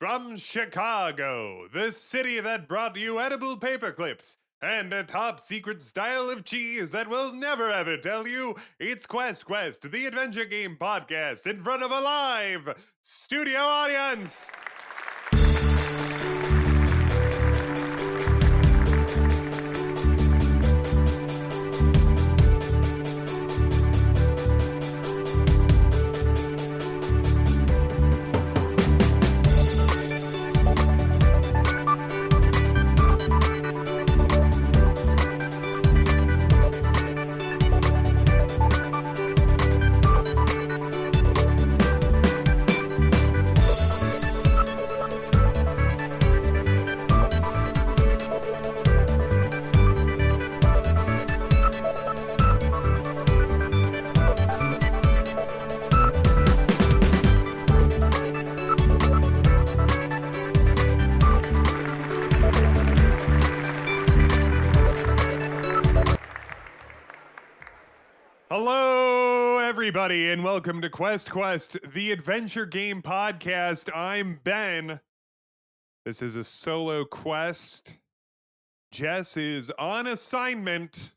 From Chicago, the city that brought you edible paper clips and a top secret style of cheese that will never ever tell you, it's Quest, the adventure game podcast in front of a live studio audience. Hello, everybody, and welcome to Quest, the adventure game podcast. I'm Ben. This is a solo quest. Jess is on assignment.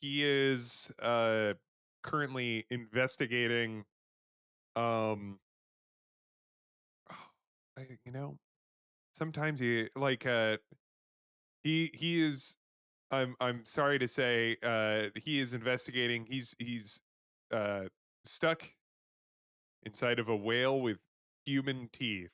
He is currently investigating. Um, you know, sometimes he he is. I'm sorry to say, he is investigating. He's uh stuck inside of a whale with human teeth.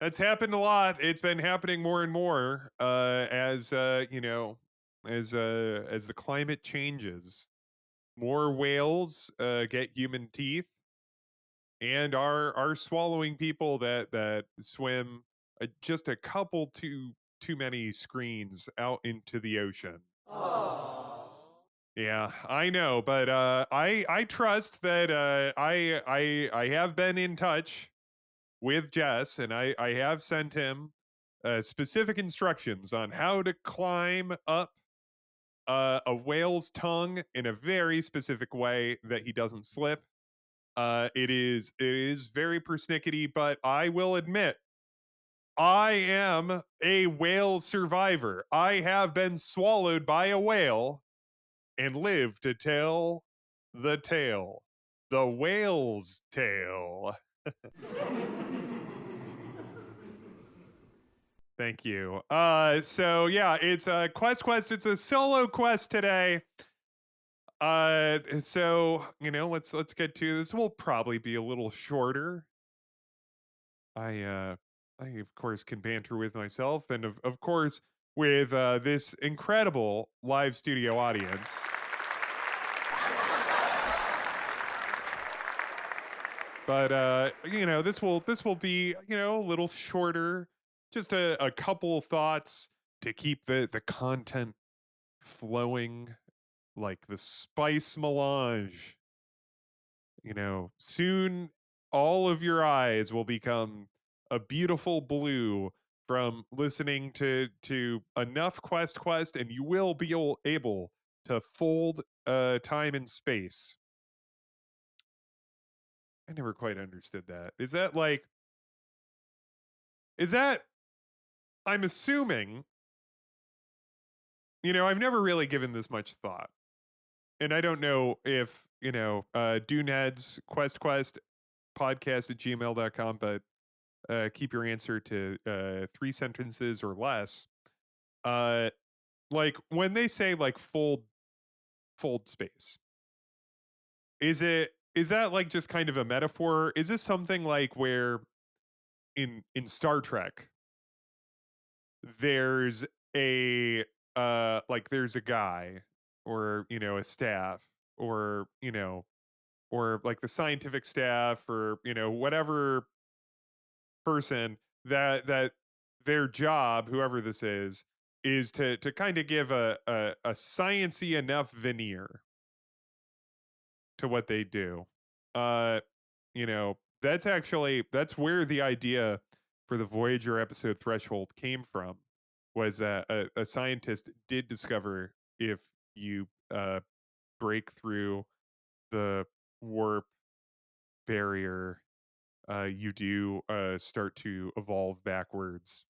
That's happened a lot. It's been happening more and more as as the climate changes. More whales get human teeth and are swallowing people that swim just a couple too many screens out into the ocean. Yeah, I know, but I trust that I have been in touch with Jess, and I have sent him specific instructions on how to climb up a whale's tongue in a very specific way that he doesn't slip. It is very persnickety, but I will admit I am a whale survivor. I have been swallowed by a whale and live to tell the tale. The whale's tale. Thank you. So yeah, it's a quest. It's a solo quest today. So let's get to this. Will probably be a little shorter. I of course can banter with myself, and of course with this incredible live studio audience. But this will be a little shorter, just a couple thoughts to keep the content flowing like the spice melange. Soon all of your eyes will become a beautiful blue from listening to enough quest, and you will be able to fold time and space. I never quite understood that. Is that I'm assuming, I've never really given this much thought. And I don't know if, Duneheads Quest podcast at gmail.com, but keep your answer to 3 sentences or less. Like when they say like fold space, is that like just kind of a metaphor? Is this something like where in Star Trek there's a there's a guy or a staff or or like the scientific staff or whatever person that their job, whoever this is to kind of give a sciency enough veneer to what they do. uh that's where the idea for the Voyager episode Threshold came from, was that a scientist did discover if you break through the warp barrier you do start to evolve backwards.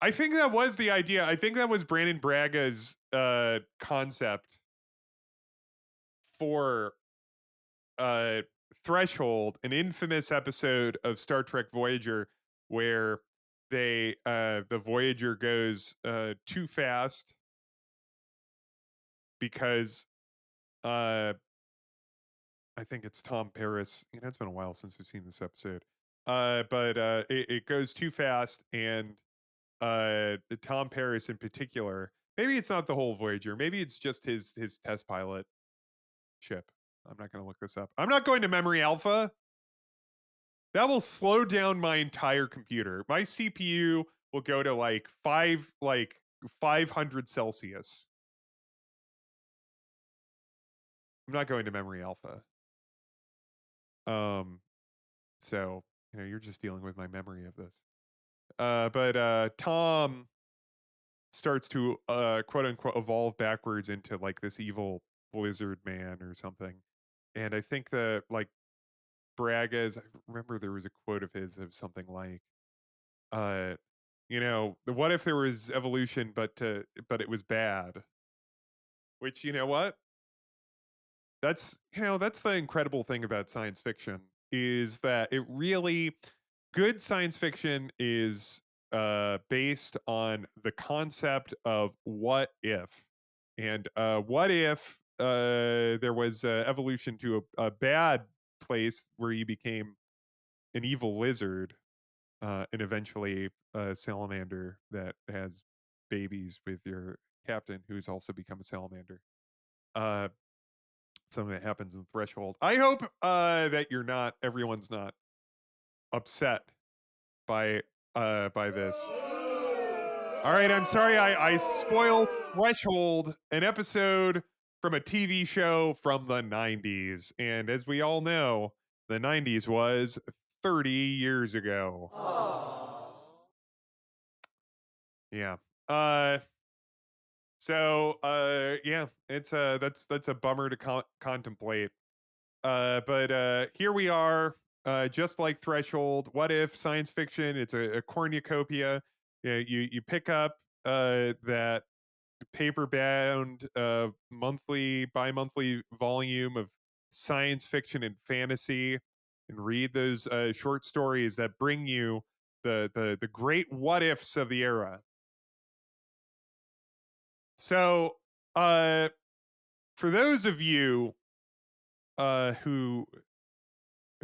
I think that was the idea. I think that was Brandon Braga's concept for uh, Threshold, an infamous episode of Star Trek Voyager where the Voyager goes too fast because I think it's Tom Paris. It's been a while since I've seen this episode. But it goes too fast, and Tom Paris in particular. Maybe it's not the whole Voyager. Maybe it's just his test pilot ship. I'm not going to look this up. I'm not going to memory alpha. That will slow down my entire computer. My CPU will go to like 500 Celsius. I'm not going to memory alpha. So you're just dealing with my memory of this. But Tom starts to quote unquote evolve backwards into like this evil lizard man or something. And I think that like Braga's, I remember there was a quote of his that was something like, uh, what if there was evolution, but it was bad? Which, you know what? That's the incredible thing about science fiction is that it really good science fiction is based on the concept of what if. And what if there was evolution to a bad place where you became an evil lizard and eventually a salamander that has babies with your captain who's also become a salamander. Uh, Something that happens in Threshold. I hope that everyone's not upset by this. All right, I'm sorry I spoiled Threshold, an episode from a TV show from the 90s. And as we all know, the 90s was 30 years ago. Yeah. Yeah, it's that's a bummer to contemplate. But here we are, just like Threshold. What if science fiction? It's a cornucopia. Yeah, you pick up that paper bound bi-monthly volume of science fiction and fantasy and read those short stories that bring you the great what ifs of the era. So for those of you who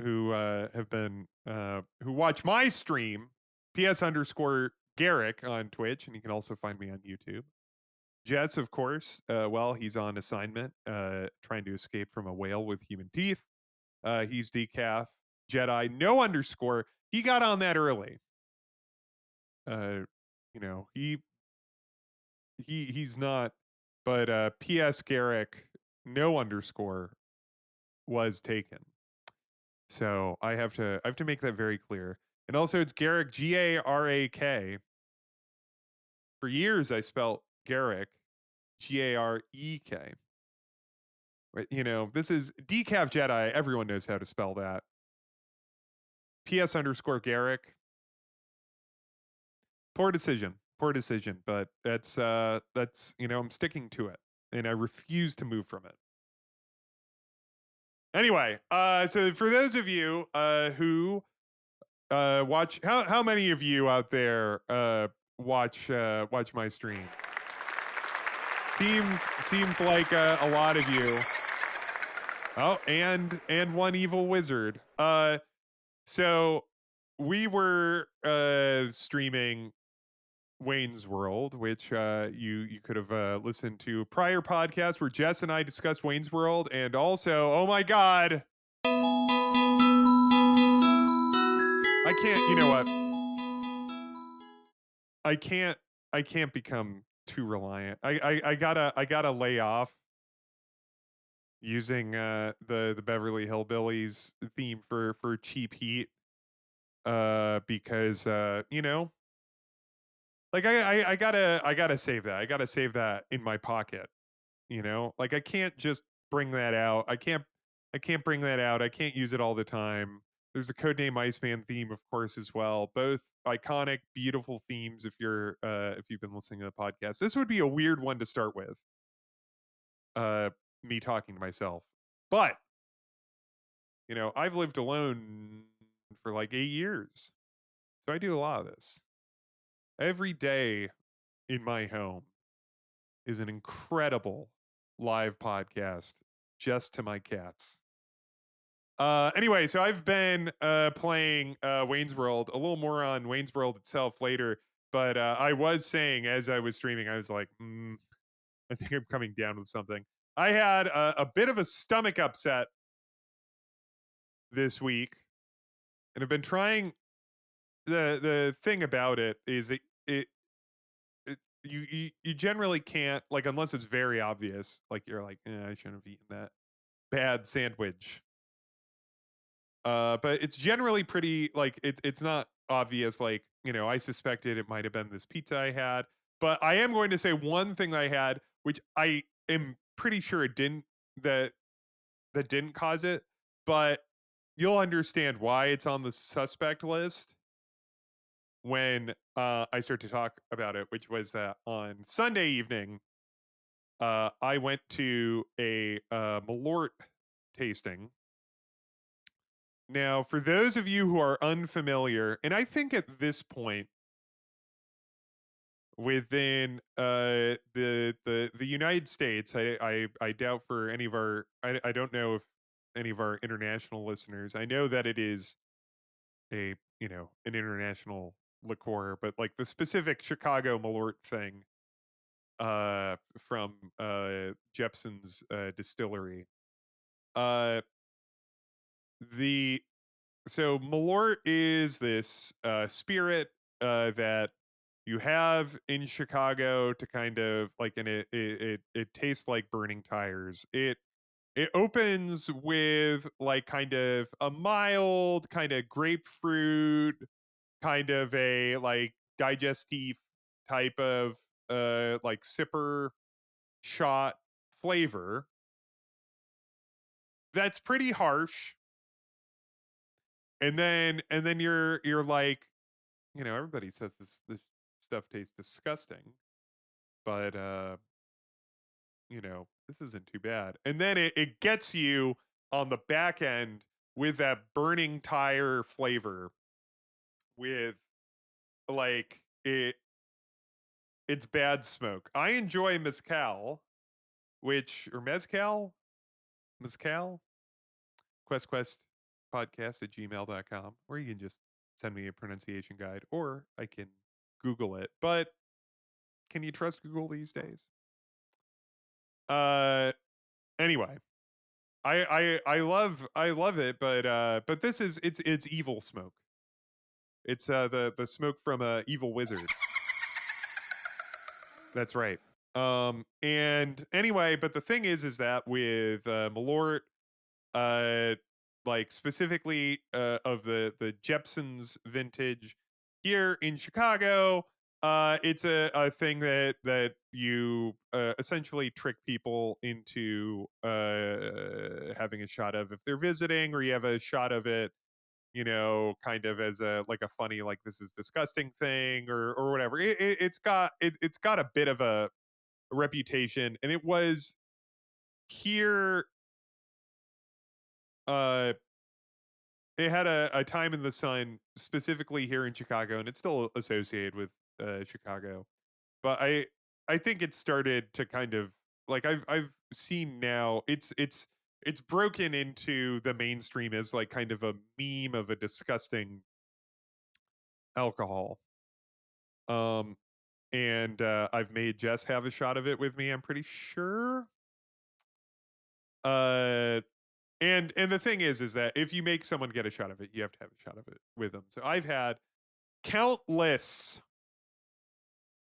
have been who watch my stream, ps_Garrick on Twitch, and you can also find me on YouTube. Jess, of course, well, he's on assignment, trying to escape from a whale with human teeth. He's decaf Jedi, no underscore. He got on that early. Uh, he's not, but PS Garrick, no underscore was taken. So I have to make that very clear. And also it's Garrick, Garak. For years I spelt Garrick Garek. This is decaf Jedi. Everyone knows how to spell that. PS_Garrick. Poor decision. But that's I'm sticking to it. And I refuse to move from it. Anyway, so for those of you who watch, how many of you out there watch my stream? Seems like a lot of you. Oh, and one evil wizard. So we were streaming Wayne's World, which you could have listened to prior podcast where Jess and I discussed Wayne's World, and also, oh my God, I can't. You know what? I can't become too reliant. I gotta lay off using the Beverly Hillbillies theme for cheap heat because like I gotta save that. I gotta save that in my pocket. Like I can't just bring that out. I can't bring that out. I can't use it all the time. There's a Codename Iceman theme, of course, as well. Both iconic, beautiful themes. If you've been listening to the podcast, this would be a weird one to start with. Me talking to myself, but I've lived alone for like 8 years, so I do a lot of this every day in my home. Is an incredible live podcast just to my cats. Anyway, so I've been playing Wayne's World, a little more on Wayne's World itself later, but I was saying as I was streaming, I was like, I think I'm coming down with something. I had a bit of a stomach upset this week, and I've been trying. The thing about it is you generally can't, like, unless it's very obvious, like you're like, I shouldn't have eaten that bad sandwich. But it's generally pretty, like, it's not obvious, like, I suspected it might have been this pizza I had. But I am going to say one thing I had, which I am pretty sure it didn't that that didn't cause it, but you'll understand why it's on the suspect list when I start to talk about it, which was that on Sunday evening, I went to a Malort tasting. Now, for those of you who are unfamiliar, and I think at this point within the United States, I doubt for any of our, I don't know if any of our international listeners. I know that it is a an international liqueur, but like the specific Chicago Malort thing from Jepson's distillery. Uh the So Malort is this spirit that you have in Chicago to kind of like, and it tastes like burning tires. It opens with like kind of a mild kind of grapefruit, kind of a like digestive type of like sipper shot flavor that's pretty harsh. And then you're like, everybody says this stuff tastes disgusting, but this isn't too bad. And then it gets you on the back end with that burning tire flavor, with like it's bad smoke. I enjoy mezcal, or mezcal, quest podcast at gmail.com, or you can just send me a pronunciation guide, or I can Google it. But can you trust Google these days? Uh anyway, I love it, but this is it's evil smoke. It's the smoke from a evil wizard. That's right. And anyway, but the thing is that with Malort, uh like specifically of the Jepson's vintage here in Chicago, it's a thing that you essentially trick people into having a shot of if they're visiting, or you have a shot of it, kind of as a like a funny, like, this is disgusting thing, or whatever. It's got a bit of a reputation, and it was here. uh it had a time in the sun specifically here in Chicago, and it's still associated with Chicago. But I think it started to kind of, like, I've seen now it's broken into the mainstream as like kind of a meme of a disgusting alcohol. Um and I've made Jess have a shot of it with me, I'm pretty sure. Uh and the thing is that if you make someone get a shot of it, you have to have a shot of it with them. So I've had countless,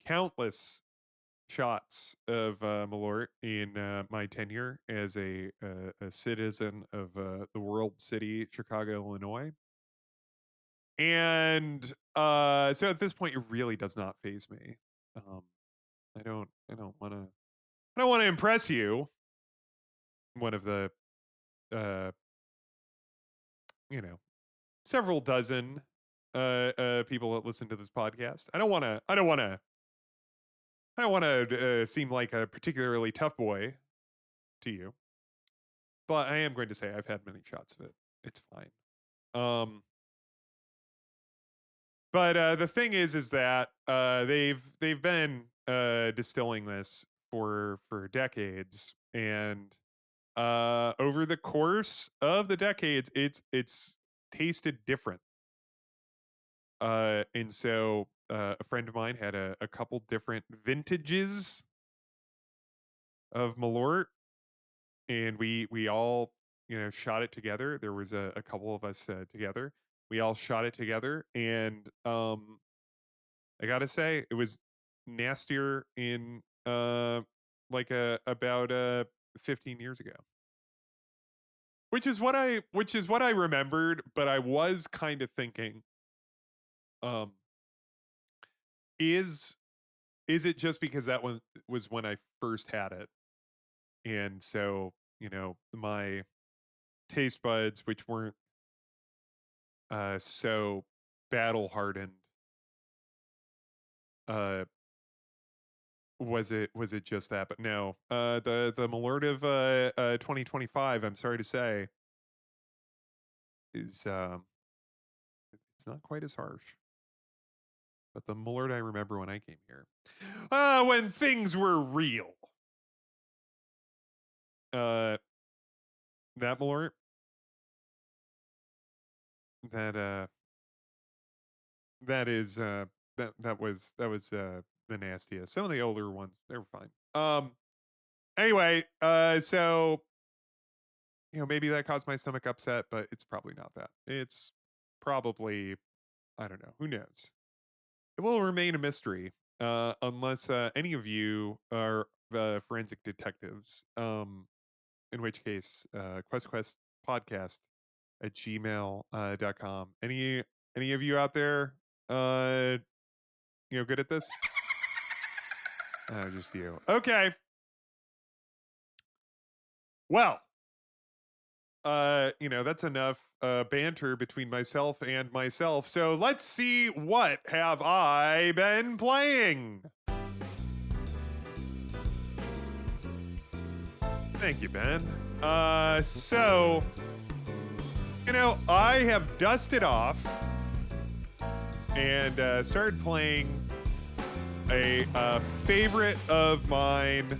countless shots of Malort in my tenure as a citizen of the world city, Chicago, Illinois. And so at this point, it really does not phase me. Um, I don't want to impress you. One of the uh, you know several dozen people that listen to this podcast. I don't want to seem like a particularly tough boy to you, but I am going to say I've had many shots of it. It's fine. But the thing is that they've been distilling this for decades, and over the course of the decades, it's tasted different. And so a friend of mine had a couple different vintages of Malort, and we all shot it together. There was a couple of us together. We all shot it together, and I gotta say it was nastier in like about 15 years ago. Which is what I remembered, but I was kind of thinking, um, is is it just because that one was when I first had it, and so my taste buds, which weren't so battle hardened, uh, was it just that? But no, the Malort of 2025, I'm sorry to say, is it's not quite as harsh. But the Malort I remember when I came here, when things were real. Uh, that Malort, that that is that was the nastiest. Some of the older ones, they were fine. Anyway, so maybe that caused my stomach upset, but it's probably not that. It's probably, I don't know. Who knows? It will remain a mystery unless any of you are forensic detectives. In which case, quest at gmail.com. Any of you out there, good at this? Just you. Okay. Well, that's enough banter between myself and myself. So let's see, what have I been playing? Thank you, Ben. So I have dusted off and started playing a favorite of mine,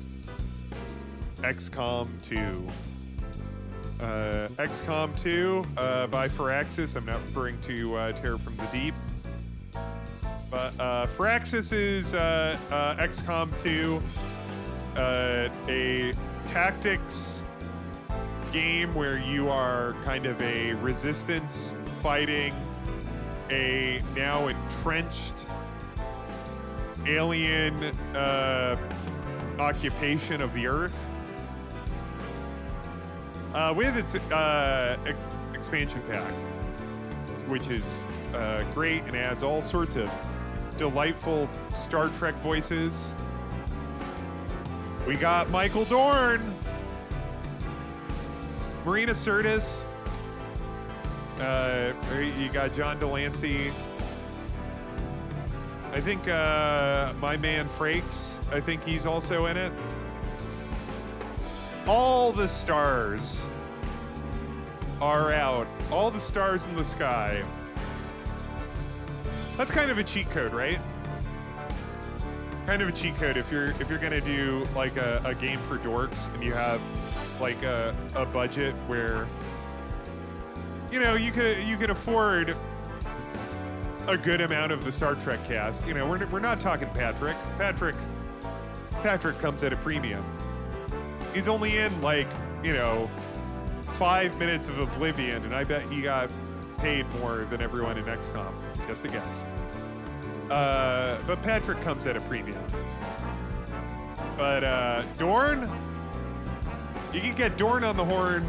XCOM 2. XCOM 2 by Firaxis. I'm not referring to Terror from the Deep. But Firaxis is XCOM 2, a tactics game where you are kind of a resistance fighting a now entrenched alien occupation of the Earth. With its expansion pack, which is great and adds all sorts of delightful Star Trek voices. We got Michael Dorn, Marina Sirtis, you got John Delancey. I think my man Frakes, I think he's also in it. All the stars are out. All the stars in the sky. That's kind of a cheat code, right? Kind of a cheat code if you're gonna do like a game for dorks and you have like a budget where you could afford a good amount of the Star Trek cast. We're not talking Patrick. Patrick comes at a premium. He's only in 5 minutes of Oblivion, and I bet he got paid more than everyone in XCOM. Just a guess. But Patrick comes at a premium. But Dorn, you can get Dorn on the horn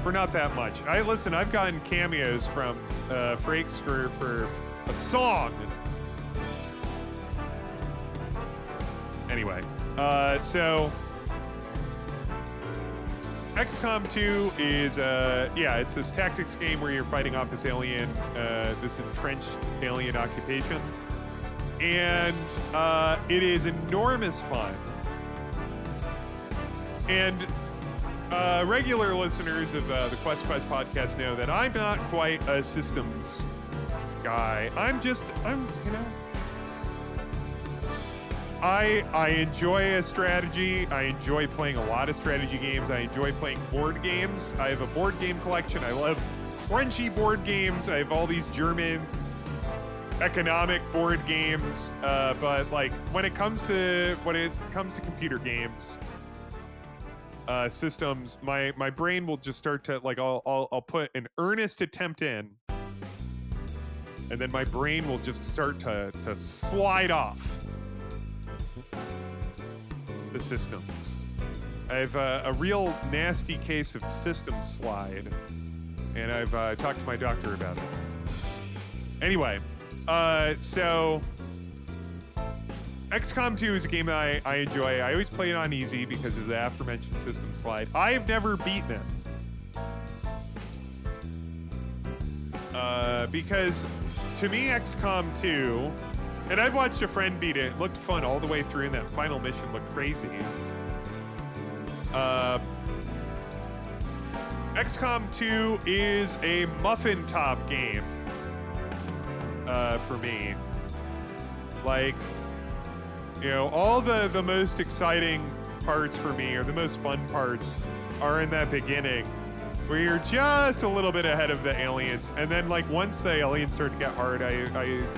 for not that much. I've gotten cameos from Frakes for a song. Anyway, so XCOM 2 is, it's this tactics game where you're fighting off this alien, this entrenched alien occupation. And it is enormous fun. And regular listeners of the Quest podcast know that I'm not quite a systems guy. I enjoy a strategy. I enjoy playing a lot of strategy games. I enjoy playing board games. I have a board game collection. I love crunchy board games. I have all these German economic board games. But like when it comes to computer games, systems, my brain will just start to like I'll put an earnest attempt in, and then my brain will just start to slide off the systems. I have a real nasty case of system slide, and I've talked to my doctor about it. Anyway, so XCOM 2 is a game that I enjoy. I always play it on easy because of the aforementioned system slide. I've never beaten it. Because to me, XCOM 2, and I've watched a friend beat it. It looked fun all the way through, and that final mission looked crazy. XCOM 2 is a muffin top game for me. Like, you know, all the most exciting parts for me, or the most fun parts, are in that beginning, where you're just a little bit ahead of the aliens, and then like once the aliens start to get hard, I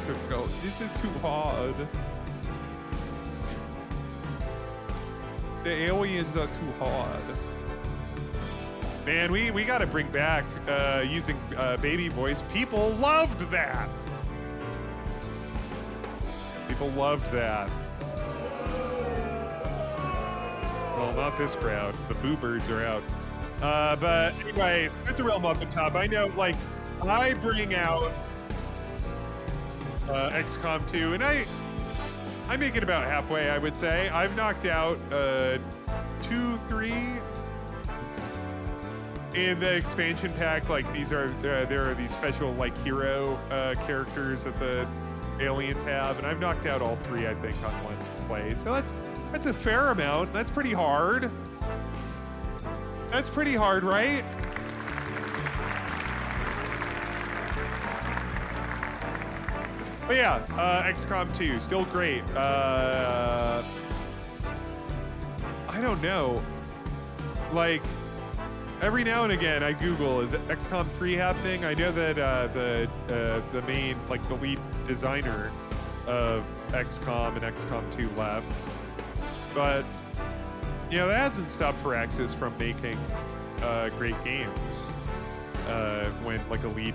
just go, this is too hard. The aliens are too hard. Man, we got to bring back using baby voice. People loved that. People loved that. Well, not this crowd. The boo birds are out. But anyways, it's a real muffin top. I know, like, I bring out XCOM 2, and I make it about halfway, I would say. I've knocked out 2, 3 in the expansion pack. Like, there are these special, like, hero characters that the aliens have, and I've knocked out all 3, I think, on one play. So that's a fair amount. That's pretty hard. That's pretty hard, right? But yeah, XCOM 2, still great. I don't know. Like, every now and again, I Google, is XCOM 3 happening? I know that the main, like, the lead designer of XCOM and XCOM 2 left. But, you know, that hasn't stopped Firaxis from making great games when, like, a lead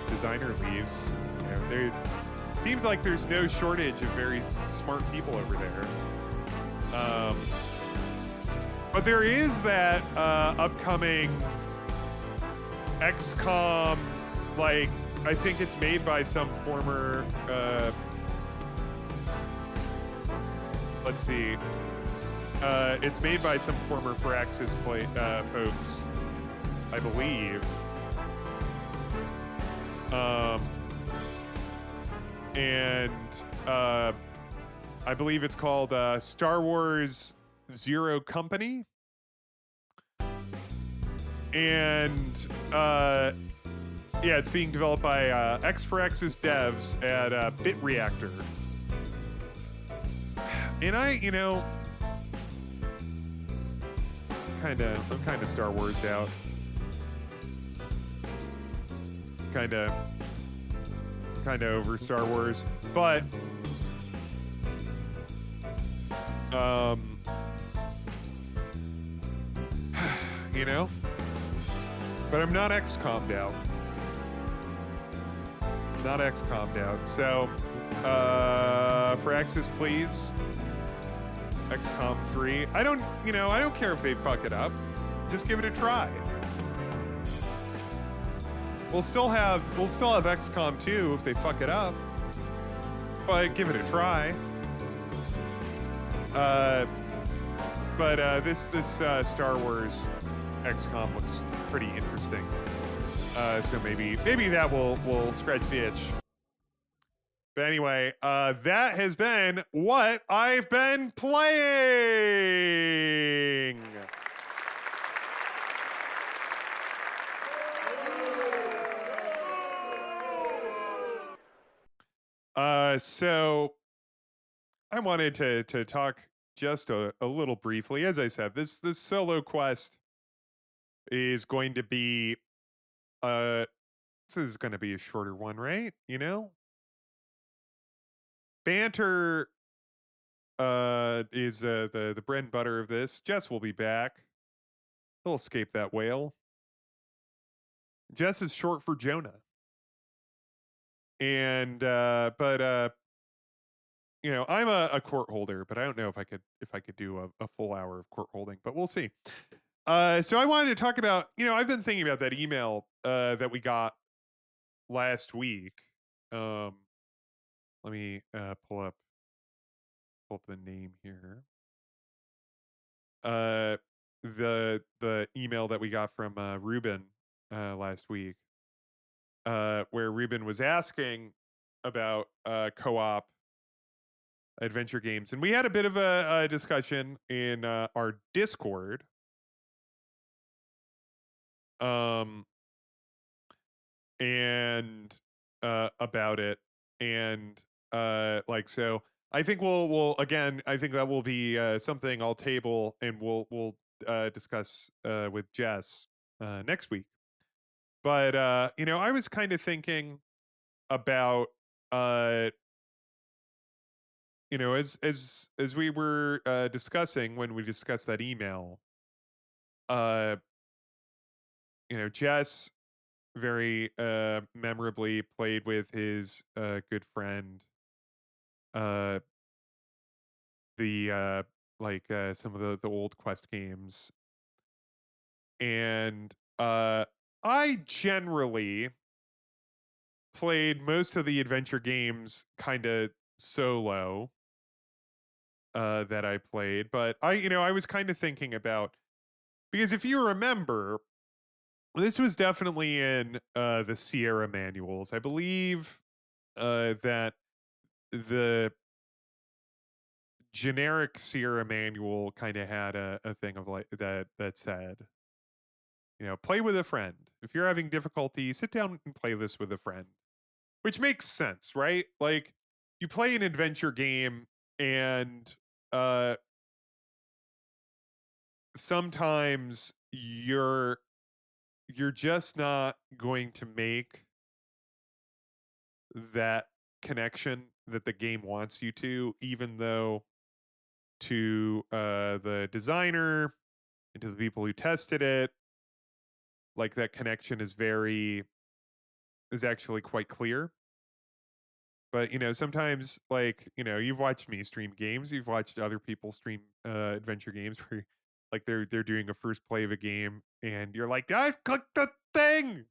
designer leaves. You know, there seems like there's no shortage of very smart people over there. But there is that upcoming XCOM, like, I think it's made by some former, let's see. It's made by some former Firaxis folks, I believe. I believe it's called Star Wars Zero Company. And yeah, it's being developed by ex-Firaxis devs at Bit Reactor. And you know, I'm kind of Star Wars'd out. Kind of over Star Wars, but you know, but I'm not XCOM'd out. Not XCOM'd out. So, Firaxis, please. XCOM 3. I don't care if they fuck it up. Just give it a try. We'll still have XCOM 2 if they fuck it up. But give it a try. But this Star Wars XCOM looks pretty interesting. So maybe that will scratch the itch. But anyway, that has been what I've been playing. So I wanted to talk just a little briefly. As I said, this solo quest is going to be uh this is going to be a shorter one, right? You know, banter is the bread and butter of this. Jess will be back. He'll escape that whale. Jess is short for Jonah, and but you know, I'm a court holder, but I don't know if I could do a full hour of court holding, but we'll see. So I wanted to talk about, you know, I've been thinking about that email that we got last week. Um, let me pull up the name here. Uh, the email that we got from Ruben last week, where Ruben was asking about co-op adventure games, and we had a bit of a discussion in our Discord. Um, and about it, and like, so I think we'll again, I think that will be something I'll table, and we'll discuss with Jess next week. But you know, I was kind of thinking about uh you know, as we were discussing when we discussed that email, uh you know, Jess very memorably played with his good friend uh the some of the old quest games, and I generally played most of the adventure games kind of solo that I played. But I, you know, I was kind of thinking about, because if you remember, this was definitely in the Sierra manuals. I believe that the generic Sierra manual kind of had a thing of like that said, you know, play with a friend. If you're having difficulty, sit down and play this with a friend, which makes sense, right? Like, you play an adventure game, and uh sometimes you're just not going to make that connection that the game wants you to, even though to the designer and to the people who tested it, like, that connection is actually quite clear. But, you know, sometimes, like, you know, you've watched me stream games, you've watched other people stream adventure games where, like, they're doing a first play of a game, and you're like, I clicked the thing.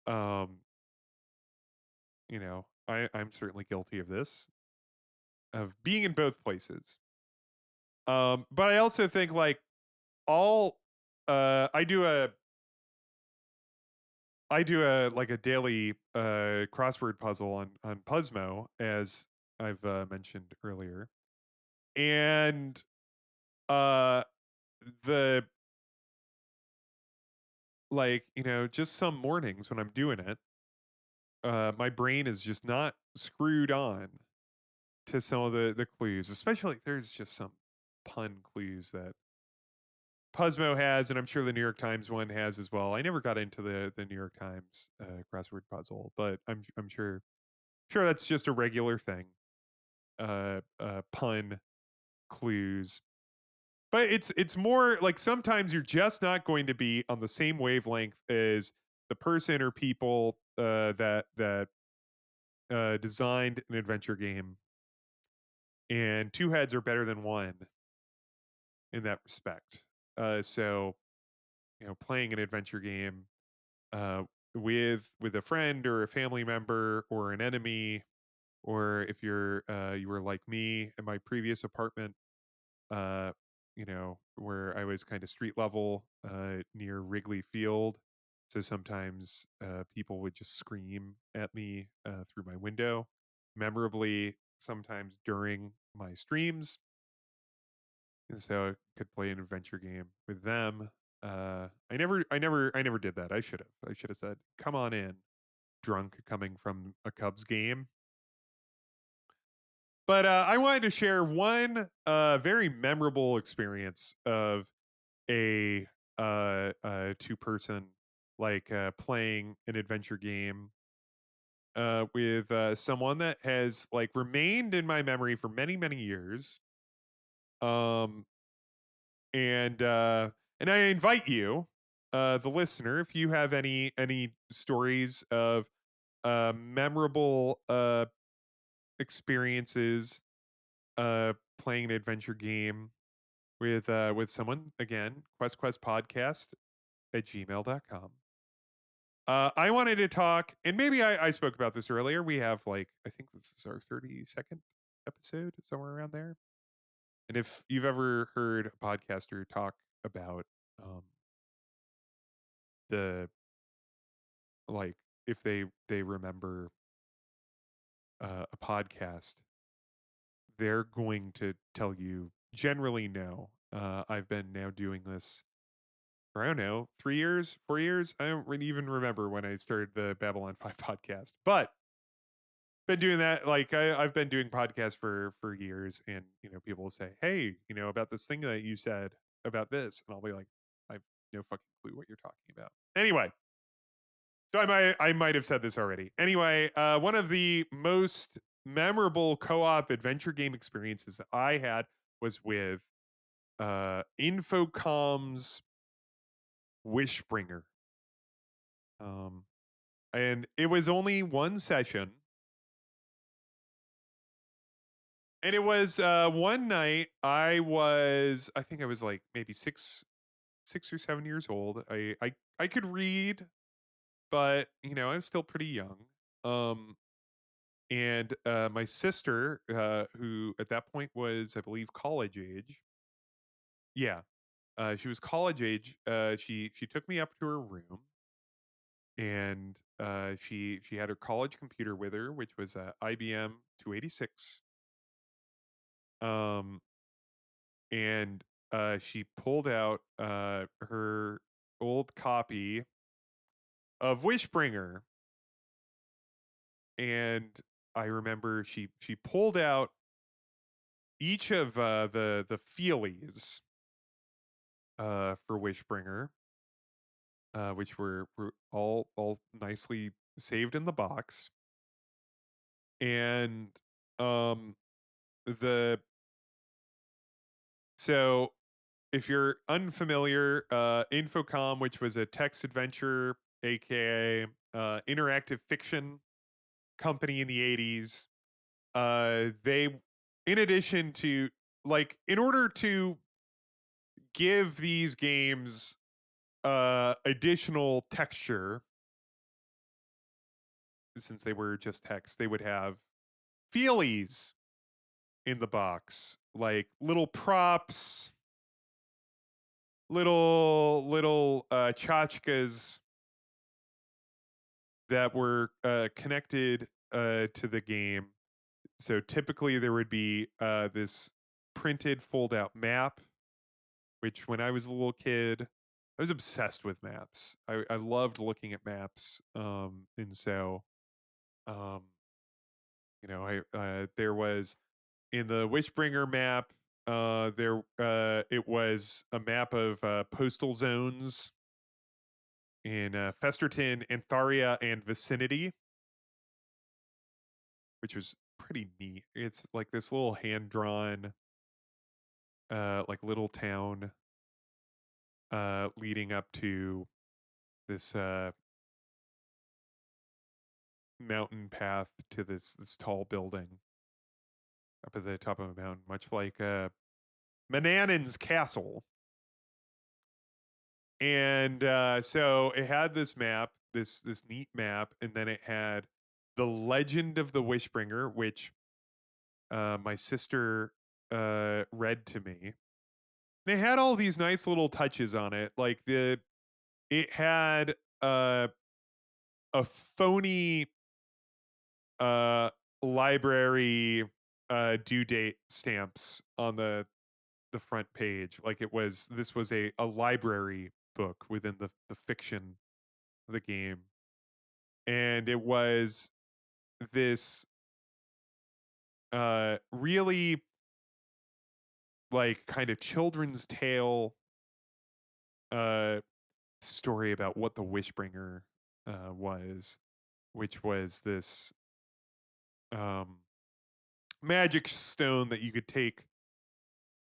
Um, you know, I'm certainly guilty of this, of being in both places. But I also think, like, all I do like a daily crossword puzzle on Puzzmo, as I've mentioned earlier. And uh the like, you know, just some mornings when I'm doing it, my brain is just not screwed on to some of the clues, especially there's just some pun clues that Puzzmo has, and I'm sure the New York Times one has as well. I never got into the New York Times crossword puzzle, but I'm sure that's just a regular thing. Pun clues. But it's more like, sometimes you're just not going to be on the same wavelength as the person or people that designed an adventure game, and two heads are better than one in that respect. So, you know, playing an adventure game uh, with a friend or a family member or an enemy, or if you were like me in my previous apartment, uh, where I was kind of street level near Wrigley Field. So sometimes people would just scream at me through my window. Memorably, sometimes during my streams, and so I could play an adventure game with them. I never did that. I should have. I should have said, "Come on in," drunk coming from a Cubs game. But I wanted to share one very memorable experience of a two-person playing an adventure game with someone that has like remained in my memory for many many years. Um, and I invite you, the listener, if you have any stories of memorable experiences playing an adventure game with someone, again, questquestpodcast at gmail.com. I wanted to talk, and maybe I spoke about this earlier. We have I think this is our 32nd episode, somewhere around there. And if you've ever heard a podcaster talk about um, the like if they remember a podcast, they're going to tell you generally no. I've been now doing this for, I don't know, 3 years, 4 years. I don't really even remember when I started the Babylon 5 podcast, but been doing that. I've been doing podcasts for years, and people will say, "Hey, about this thing that you said about this," and I'll be like, "I've no fucking clue what you're talking about." Anyway, so I might have said this already. Anyway, one of the most memorable co-op adventure game experiences that I had was with Infocom's Wishbringer. And it was only one session. And it was one night. I think I was like maybe 6 or 7 years old. I could read, but I was still pretty young. Um, and my sister, who at that point was, I believe, college age. Yeah, she was college age. She took me up to her room, and she had her college computer with her, which was a IBM 286. Um, and she pulled out her old copy of Wishbringer, and I remember she pulled out each of the feelies for Wishbringer, which were all nicely saved in the box, and um the so if you're unfamiliar, Infocom, which was a text adventure, aka interactive fiction company in the 80s, they, in addition to, in order to give these games additional texture, since they were just text, they would have feelies in the box, like little props, little tchotchkes that were connected to the game. So typically there would be this printed fold out map, which when I was a little kid, I was obsessed with maps. I loved looking at maps. And so, um, there was, in the Wishbringer map, it was a map of postal zones in Festerton, Antharia, and vicinity, which was pretty neat. It's like this little hand drawn, little town leading up to this mountain path to this tall building up at the top of a mountain, much like Manannan's castle. And so it had this map, this neat map, and then it had the Legend of the Wishbringer, which my sister read to me. They had all these nice little touches on it. Like it had uh, a phony uh library due date stamps on the front page, like this was a library book within the fiction of the game, and it was this really like kind of children's tale uh story about what the Wishbringer was, which was this um magic stone that you could take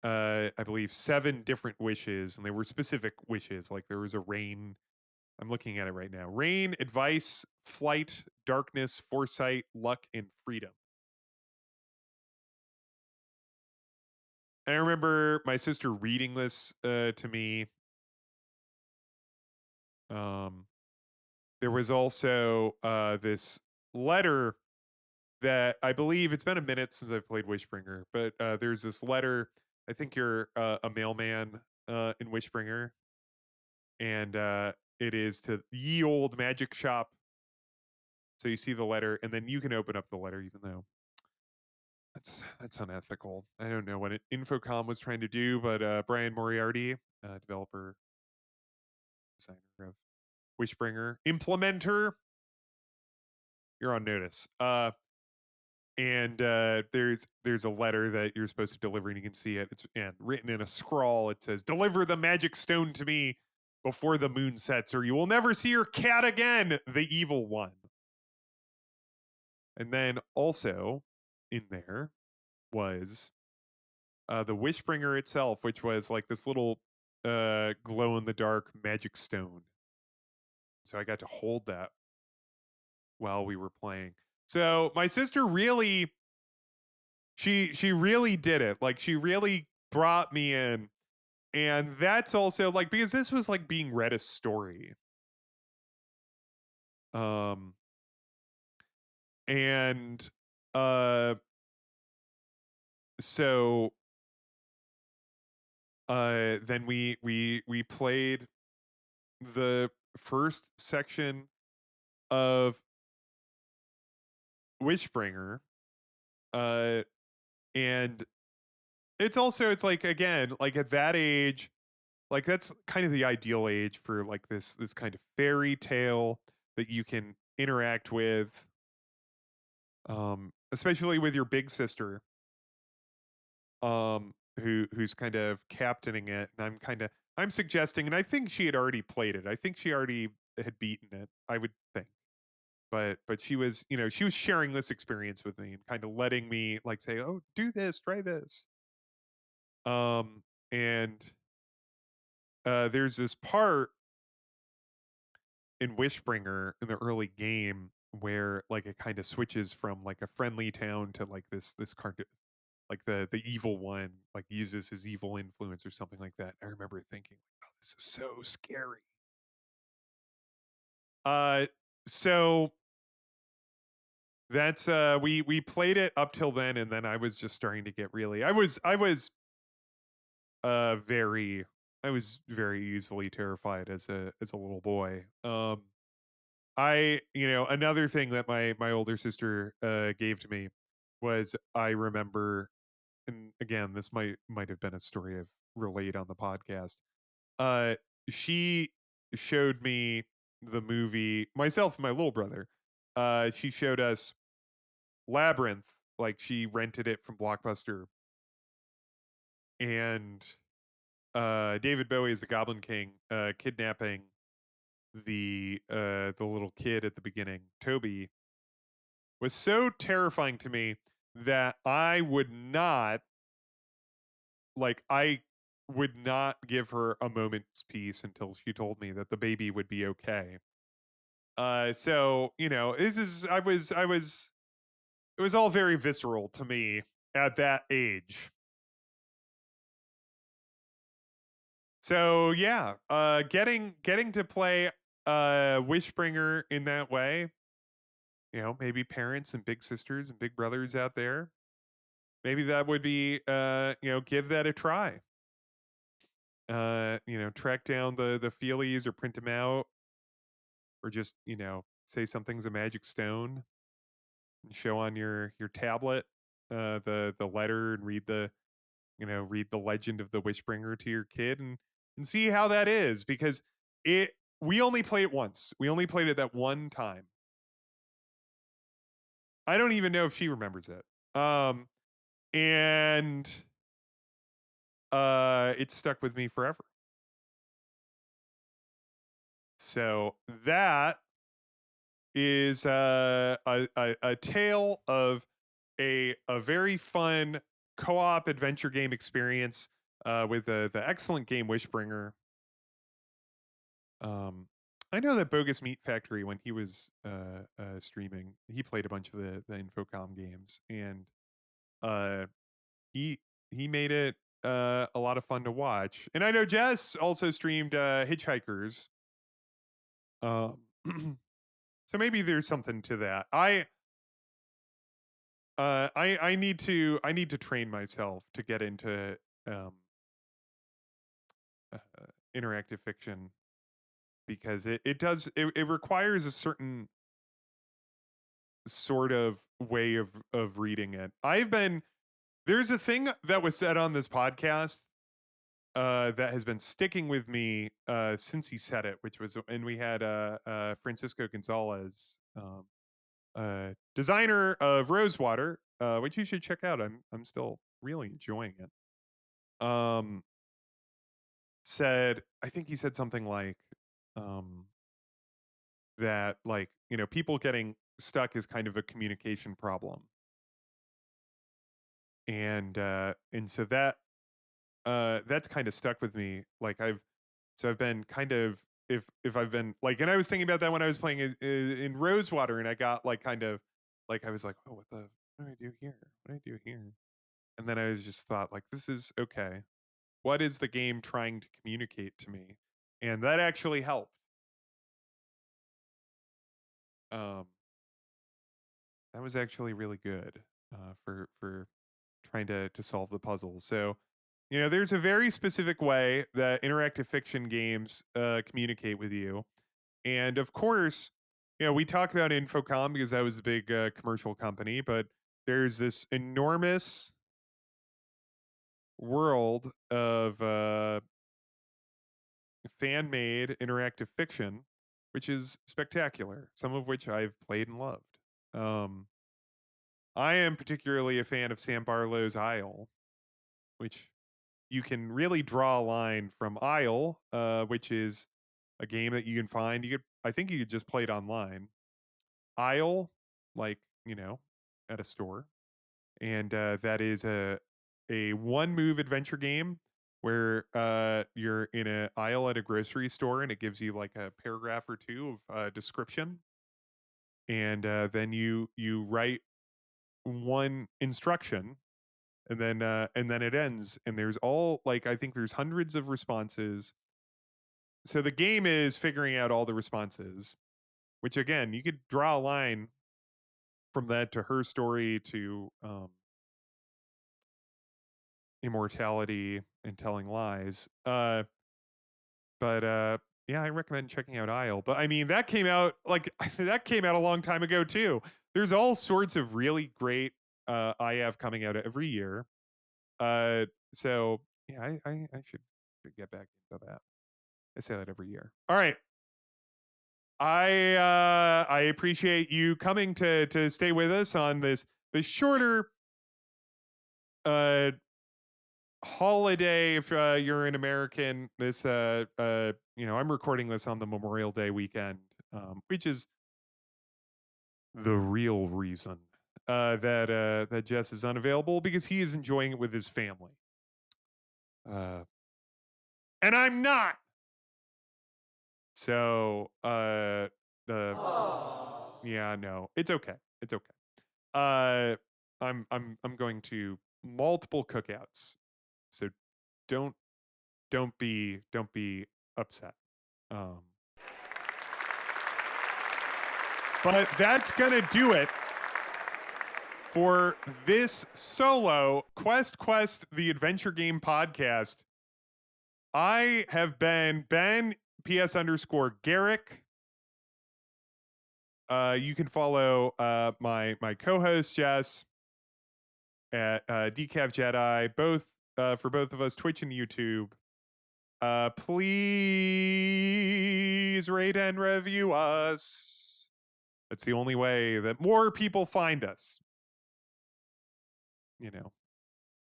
I believe 7 different wishes, and they were specific wishes. Like there was a rain. I'm looking at it right now. Rain, advice, flight, darkness, foresight, luck, and freedom. And I remember my sister reading this to me. Um, there was also this letter that I believe it's been a minute since I've played Wishbringer, but there's this letter. I think you're a mailman in Wishbringer, and it is to ye old magic shop. So you see the letter, and then you can open up the letter, even though that's unethical. I don't know what Infocom was trying to do, but Brian Moriarty, developer, designer of Wishbringer, implementer, you're on notice. And there's a letter that you're supposed to deliver, and you can see it. It's and written in a scrawl. It says, "Deliver the magic stone to me before the moon sets, or you will never see your cat again, the evil one." And then also in there was the Wishbringer itself, which was like this little glow in the dark magic stone. So I got to hold that while we were playing. So my sister really she really did it. Like she really brought me in. And that's also like because this was like being read a story. Um and uh so then we played the first section of Wishbringer, uh, and it's like again like at that age, like that's kind of the ideal age for like this kind of fairy tale that you can interact with, especially with your big sister, who's kind of captaining it, and I'm suggesting, and I think she had already played it. I think she already had beaten it. I would think. But she was she was sharing this experience with me and kind of letting me like say, oh, do this, try this, and there's this part in Wishbringer in the early game where like it kind of switches from like a friendly town to like this kind of like the evil one like uses his evil influence or something like that. I remember thinking, oh, this is so scary. uh so that's we played it up till then, and then I was just starting to get really very I was very easily terrified as a little boy. I another thing that my older sister gave to me was I remember, and again this might have been a story I've relayed on the podcast. Uh she showed me the movie, myself and my little brother. She showed us Labyrinth, like she rented it from Blockbuster, and David Bowie is the Goblin King, kidnapping the little kid at the beginning, Toby, was so terrifying to me that I would not give her a moment's peace until she told me that the baby would be okay. So this is I was it was all very visceral to me at that age. So yeah, getting to play Wishbringer in that way, maybe parents and big sisters and big brothers out there, maybe that would be give that a try. track down the feelies or print them out, or just, say something's a magic stone and show on your tablet the letter and read the legend of the Wishbringer to your kid and see how that is, because it we only played it once. We only played it that one time. I don't even know if she remembers it. And it stuck with me forever. So that is a tale of a very fun co-op adventure game experience with the excellent game Wishbringer. I know that Bogus Meat Factory, when he was streaming, he played a bunch of the Infocom games, and uh, he he made it a lot of fun to watch. And I know Jess also streamed Hitchhikers. Um, so maybe there's something to that. I need to train myself to get into um, uh, interactive fiction, because it requires a certain sort of way of reading it. There's a thing that was said on this podcast that has been sticking with me since he said it, which was, and we had Francisco Gonzalez, designer of Rosewater, which you should check out. I'm still really enjoying it. Said, I think he said something like um, that, like, people getting stuck is kind of a communication problem, and so that's kind of stuck with me. Like I've been kind of, if I've been like, and I was thinking about that when I was playing in Rosewater, and I got like kind of like, I was like, oh, what do I do here? What do I do here? And then I was just thought, like, this is okay. What is the game trying to communicate to me? And that actually helped. Um, that was actually really good for trying to solve the puzzle. So, there's a very specific way that interactive fiction games communicate with you. And of course, we talk about Infocom because that was the big commercial company, but there's this enormous world of fan made interactive fiction, which is spectacular, some of which I've played and loved. Um, I am particularly a fan of Sam Barlow's Isle, which you can really draw a line from Isle, which is a game that you can find. I think you could just play it online. Isle, like, at a store, and that is a one move adventure game where you're in an aisle at a grocery store, and it gives you like a paragraph or two of description, and then you write one instruction, and then it ends, and there's all, like, I think there's hundreds of responses. So the game is figuring out all the responses, which, again, you could draw a line from that to Her Story to Immortality and Telling Lies. But yeah, I recommend checking out Isle. But I mean, that came out like that came out a long time ago too. There's all sorts of really great IF coming out every year. So yeah, I should get back into that. I say that every year. All right. I appreciate you coming to stay with us on this shorter uh holiday, if you're an American. I'm recording this on the Memorial Day weekend, which is the real reason that Jess is unavailable, because he is enjoying it with his family, and I'm not. So the yeah, no, it's okay. It's okay. Uh, I'm going to multiple cookouts, so don't don't be upset. Um, but that's gonna do it for this solo Quest the Adventure Game podcast. I have been Ben PS_Garrick. You can follow my co-host Jess at Decaf Jedi, both for both of us, Twitch and YouTube. Please rate and review us. That's the only way that more people find us. You know,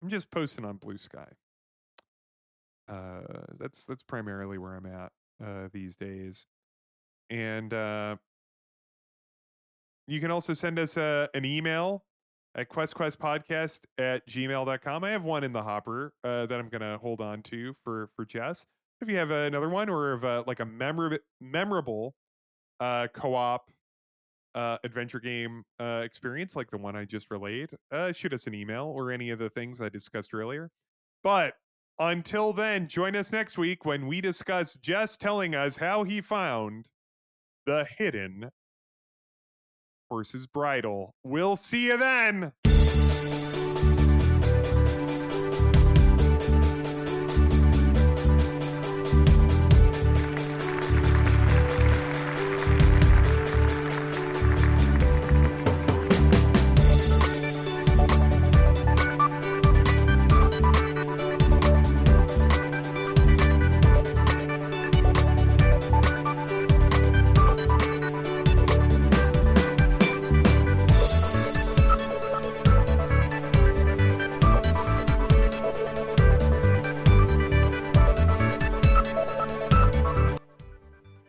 I'm just posting on Blue Sky. That's primarily where I'm at these days. And you can also send us an email at questquestpodcast@gmail.com. I have one in the hopper that I'm going to hold on to for Jess. If you have another one, or if like a memorable co-op adventure game experience like the one I just relayed, shoot us an email, or any of the things I discussed earlier. But until then, join us next week when we discuss Jess telling us how he found the hidden horse's bridle. We'll see you then.